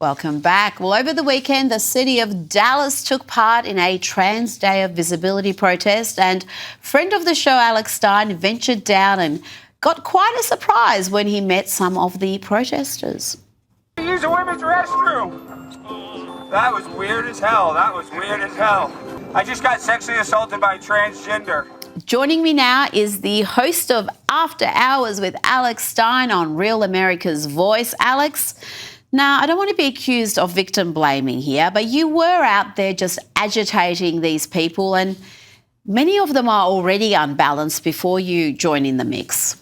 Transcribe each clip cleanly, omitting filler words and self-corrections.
Welcome back. Well, over the weekend, the city of Dallas took part in a Trans Day of Visibility protest, and friend of the show, Alex Stein, ventured down and got quite a surprise when he met some of the protesters. Use a women's restroom. That was weird as hell. I just got sexually assaulted by a transgender. Joining me now is the host of After Hours with Alex Stein on Real America's Voice. Alex, now I don't want to be accused of victim blaming here, but you were out there just agitating these people, and many of them are already unbalanced before you join in the mix.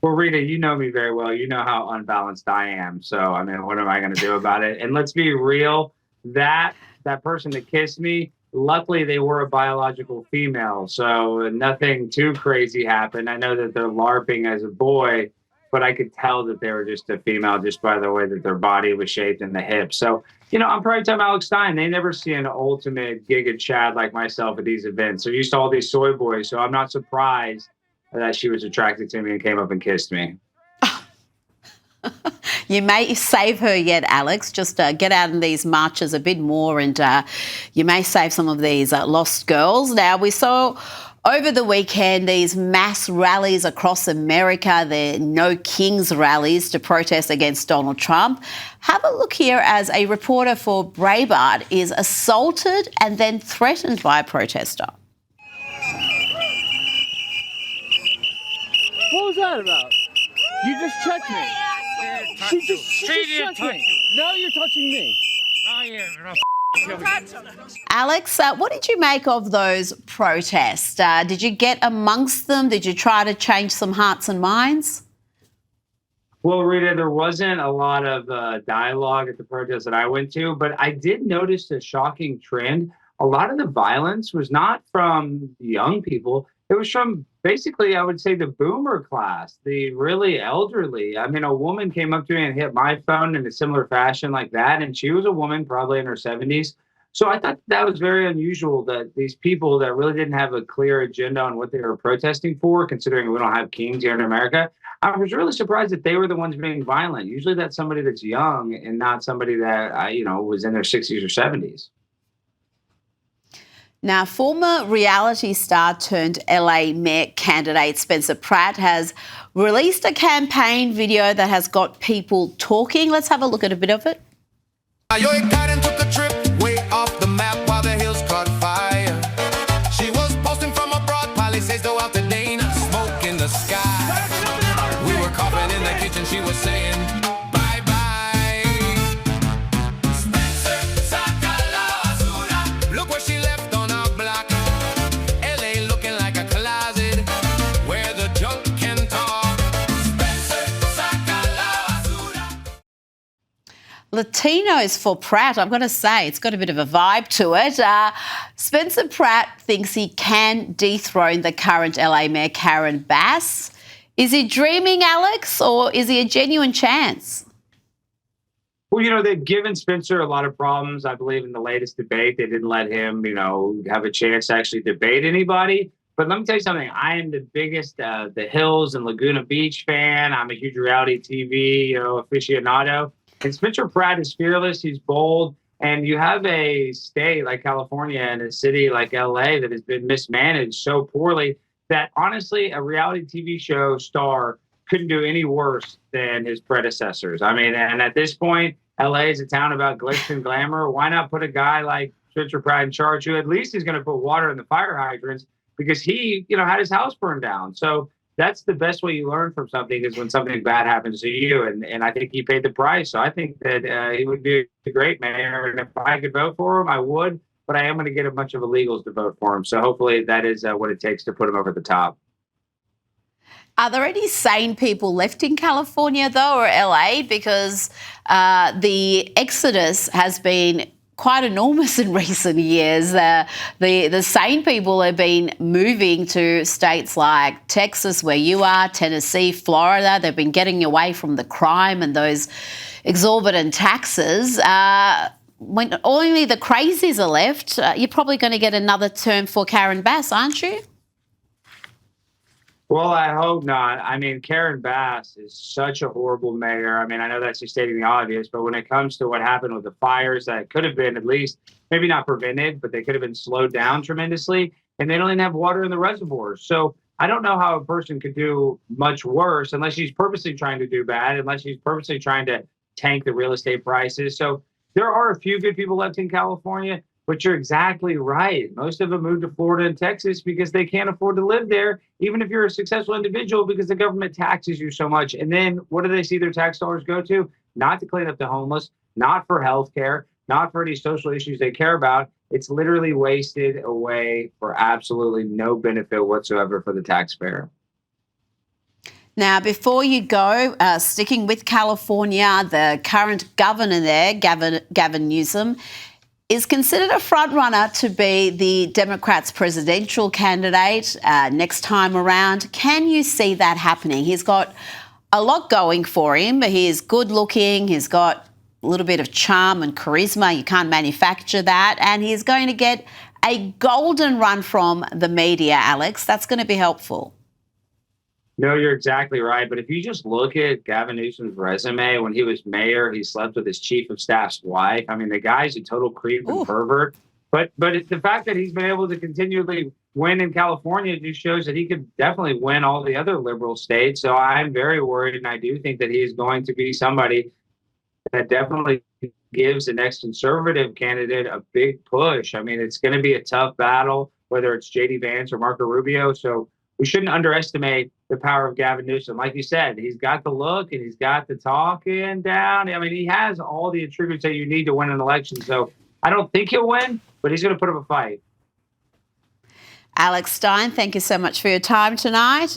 Well, Rita, you know me very well. You know how unbalanced I am. So, I mean, what am I going to do about it? And let's be real, that person that kissed me, luckily they were a biological female. So nothing too crazy happened. I know that they're LARPing as a boy, but I could tell that they were just a female just by the way that their body was shaped in the hips. So, you know, I'm probably telling Alex Stein, they never see an ultimate Giga Chad like myself at these events. They're used to all these soy boys. So I'm not surprised that she was attracted to me and came up and kissed me. You may save her yet, Alex. Just get out in these marches a bit more, and you may save some of these lost girls. Now, we saw over the weekend these mass rallies across America, the No Kings rallies to protest against Donald Trump. Have a look here as a reporter for Breitbart is assaulted and then threatened by a protester. What was that about? You just checked me. She just checked me. Now you're touching me. Alex, what did you make of those protests? Did you get amongst them? Did you try to change some hearts and minds? Well, Rita, there wasn't a lot of dialogue at the protest that I went to, but I did notice a shocking trend. A lot of the violence was not from young people. It was from basically, I would say, the boomer class, the really elderly. I mean, a woman came up to me and hit my phone in a similar fashion like that, and she was a woman probably in her 70s. So I thought that was very unusual that these people that really didn't have a clear agenda on what they were protesting for, considering we don't have kings here in America, I was really surprised that they were the ones being violent. Usually that's somebody that's young and not somebody that, was in their 60s or 70s. Now, former reality star turned LA mayor candidate Spencer Pratt has released a campaign video that has got people talking. Let's have a look at a bit of it. Took a trip way off the map while the hills caught fire. She was posting from abroad, Palisades though out the Dana, smoke in the sky. We were coughing in the kitchen, she was saying bye-bye. Spencer, saca la basura. Look what she left on our block. LA looking like a closet where the junk can talk. Spencer, saca la basura. Latinos for Pratt, I've got to say, it's got a bit of a vibe to it. Spencer Pratt thinks he can dethrone the current LA mayor, Karen Bass. Is he dreaming, Alex, or is he a genuine chance? Well, they've given Spencer a lot of problems. I believe in the latest debate, they didn't let him, have a chance to actually debate anybody. But let me tell you something. I am the biggest The Hills and Laguna Beach fan. I'm a huge reality TV, aficionado. And Spencer Pratt is fearless. He's bold. And you have a state like California and a city like LA that has been mismanaged so poorly that honestly, a reality TV show star couldn't do any worse than his predecessors. I mean, and at this point, LA is a town about glitz and glamour. Why not put a guy like Spencer Pratt in charge who at least is going to put water in the fire hydrants because he, had his house burned down. So that's the best way you learn from something is when something bad happens to you. And I think he paid the price. So I think that he would be a great mayor. And if I could vote for him, I would. But I am going to get a bunch of illegals to vote for him. So hopefully that is what it takes to put him over the top. Are there any sane people left in California, though, or LA? Because the exodus has been quite enormous in recent years. The sane people have been moving to states like Texas, where you are, Tennessee, Florida. They've been getting away from the crime and those exorbitant taxes. When only the crazies are left, you're probably going to get another term for Karen Bass, aren't you? Well, I hope not. I mean, Karen Bass is such a horrible mayor. I mean, I know that's just stating the obvious, but when it comes to what happened with the fires that could have been at least maybe not prevented, but they could have been slowed down tremendously, and they don't even have water in the reservoirs. So I don't know how a person could do much worse unless she's purposely trying to do bad, unless she's purposely trying to tank the real estate prices. So there are a few good people left in California. But you're exactly right. Most of them moved to Florida and Texas because they can't afford to live there, even if you're a successful individual, because the government taxes you so much. And then what do they see their tax dollars go to? Not to clean up the homeless, not for health care, not for any social issues they care about. It's literally wasted away for absolutely no benefit whatsoever for the taxpayer. Now, before you go, sticking with California, the current governor there, Gavin Newsom, is considered a front-runner to be the Democrats' presidential candidate next time around. Can you see that happening? He's got a lot going for him. He's good-looking. He's got a little bit of charm and charisma. You can't manufacture that. And he's going to get a golden run from the media, Alex. That's going to be helpful. No, you're exactly right. But if you just look at Gavin Newsom's resume, when he was mayor, he slept with his chief of staff's wife. I mean, the guy's a total creep and pervert. But it's the fact that he's been able to continually win in California just shows that he could definitely win all the other liberal states. So I'm very worried, and I do think that he is going to be somebody that definitely gives the next conservative candidate a big push. I mean, it's going to be a tough battle, whether it's J.D. Vance or Marco Rubio. So we shouldn't underestimate the power of Gavin Newsom. Like you said, he's got the look and he's got the talking down. I mean, he has all the attributes that you need to win an election. So I don't think he'll win, but he's going to put up a fight. Alex Stein, thank you so much for your time tonight.